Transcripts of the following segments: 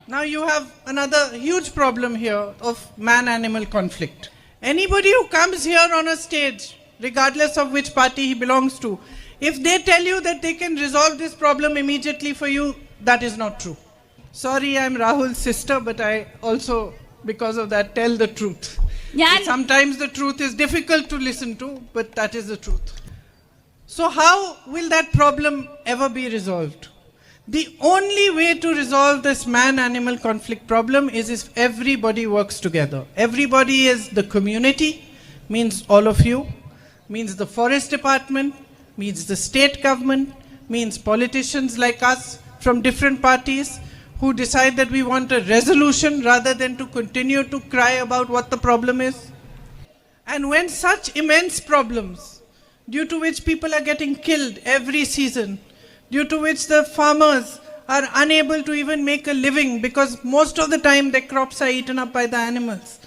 Now you have another huge problem here of man-animal conflict. Anybody who comes here on a stage, regardless of which party he belongs to, if they tell you that they can resolve this problem immediately for you, that is not true. Sorry, I'm Rahul's sister, but I also, because of that, tell the truth. Sometimes the truth is difficult to listen to, but that is the truth. So how will that problem ever be resolved? The only way to resolve this man-animal conflict problem is if everybody works together. Everybody is the community, means all of you, means the forest department, means the state government, means politicians like us from different parties who decide that we want a resolution rather than to continue to cry about what the problem is. And when such immense problems, due to which people are getting killed every season, due to which the farmers are unable to even make a living because most of the time their crops are eaten up by the animals.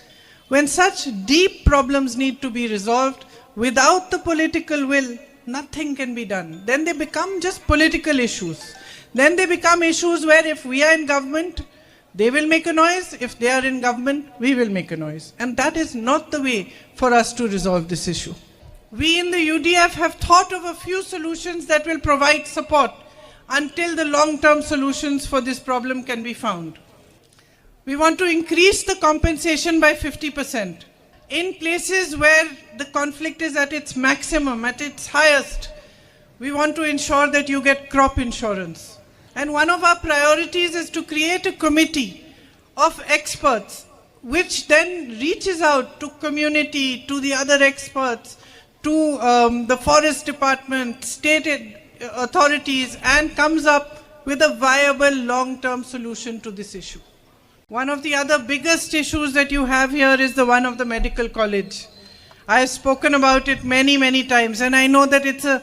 When such deep problems need to be resolved, without the political will, nothing can be done. Then they become just political issues. Then they become issues where if we are in government, they will make a noise. If they are in government, we will make a noise. And that is not the way for us to resolve this issue. We in the UDF have thought of a few solutions that will provide support until the long-term solutions for this problem can be found. We want to increase the compensation by 50%. In places where the conflict is at its maximum, at its highest, we want to ensure that you get crop insurance. And one of our priorities is to create a committee of experts which then reaches out to community, to the other experts, to the forest department, state authorities, and comes up with a viable long-term solution to this issue. One of the other biggest issues that you have here is the one of the medical college. I have spoken about it many, many times, and I know that it's a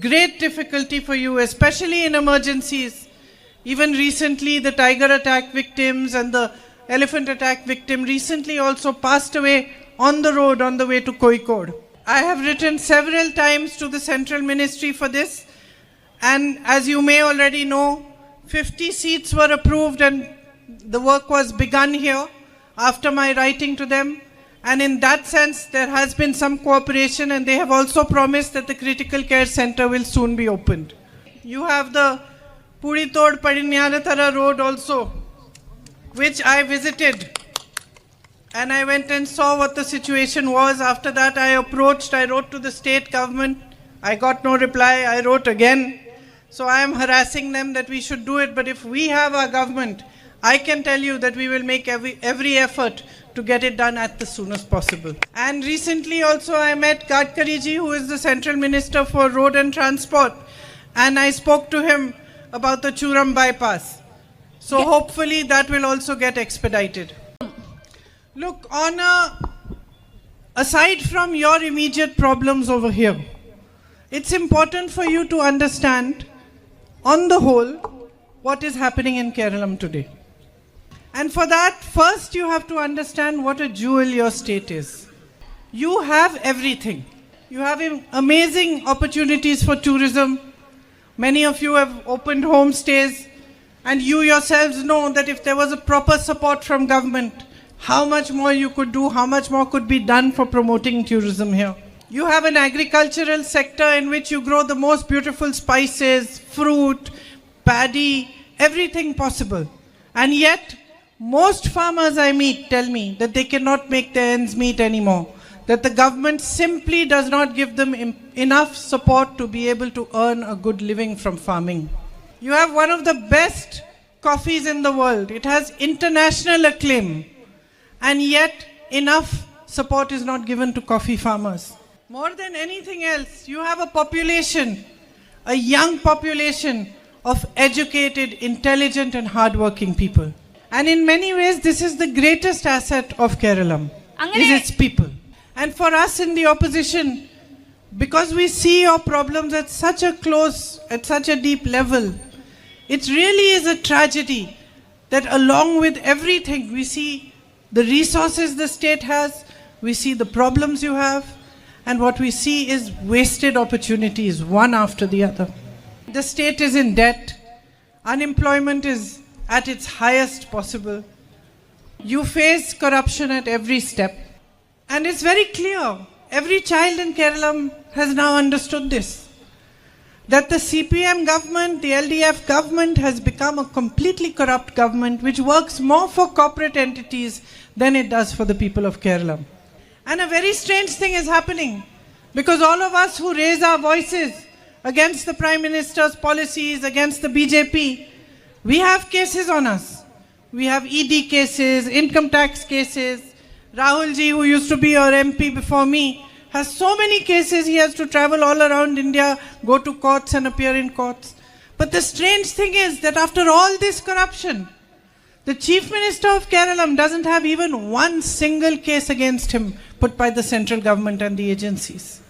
great difficulty for you, especially in emergencies. Even recently, the tiger attack victims and the elephant attack victim recently also passed away on the road on the way to Kozhikode. I have written several times to the Central Ministry for this, and as you may already know, 50 seats were approved and the work was begun here after my writing to them. And in that sense, there has been some cooperation, and they have also promised that the critical care center will soon be opened. You have the Puritod Padinyaratara road also, which I visited. And I went and saw what the situation was. After that, I wrote to the state government. I got no reply. I wrote again. So I am harassing them that we should do it. But if we have our government, I can tell you that we will make every effort to get it done at the soonest possible. And recently also I met Gadkari ji, who is the Central Minister for Road and Transport. And I spoke to him about the Churam bypass. So hopefully that will also get expedited. Look, aside from your immediate problems over here, it's important for you to understand, on the whole, what is happening in Kerala today. And for that, first you have to understand what a jewel your state is. You have everything. You have amazing opportunities for tourism. Many of you have opened homestays, and you yourselves know that if there was a proper support from government, how much more you could do, how much more could be done for promoting tourism here. You have an agricultural sector in which you grow the most beautiful spices, fruit, paddy, everything possible. And yet, most farmers I meet tell me that they cannot make their ends meet anymore, that the government simply does not give them enough support to be able to earn a good living from farming. You have one of the best coffees in the world. It has international acclaim, and yet enough support is not given to coffee farmers. More than anything else, you have a population, a young population of educated, intelligent and hardworking people. And in many ways, this is the greatest asset of Kerala, is its people. And for us in the opposition, because we see your problems at such a close, at such a deep level, it really is a tragedy that along with everything, we see the resources the state has, we see the problems you have, and what we see is wasted opportunities, one after the other. The state is in debt, unemployment is at its highest possible. You face corruption at every step. And it's very clear, every child in Kerala has now understood this, that the CPM government, the LDF government has become a completely corrupt government which works more for corporate entities than it does for the people of Kerala. And a very strange thing is happening, because all of us who raise our voices against the Prime Minister's policies, against the BJP, we have cases on us. We have ED cases, income tax cases. Rahul ji, who used to be your MP before me, has so many cases. He has to travel all around India, go to courts and appear in courts. But the strange thing is that after all this corruption, the Chief Minister of Kerala doesn't have even one single case against him put by the central government and the agencies.